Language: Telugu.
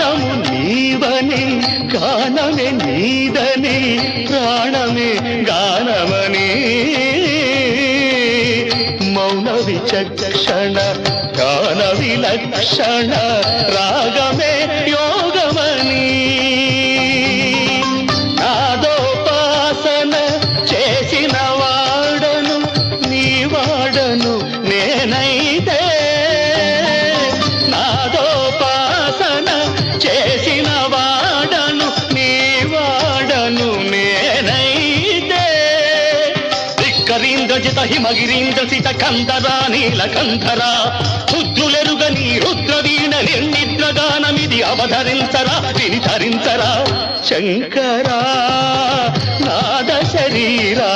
ప్రాణము నీవని గానమే నీదని ప్రాణమే గానమని మౌన విచక్షణ గాన విలక్షణ రాగమే యోగమని నాదోపాసన చేసిన వాడను నీ వాడను నేనైతే నాదోపాసన చేసిన వాడను నీ వాడను నేనైతే ధిక్కరీంద్రజిత హిమగిరీంద్ర సిత కందరా నీలకంధరా రుద్రులెరుగని రుద్రవీణ నిర్నిద్రగానమిది అవధరించరా వినిధరించరా శంకరా నాద శరీరా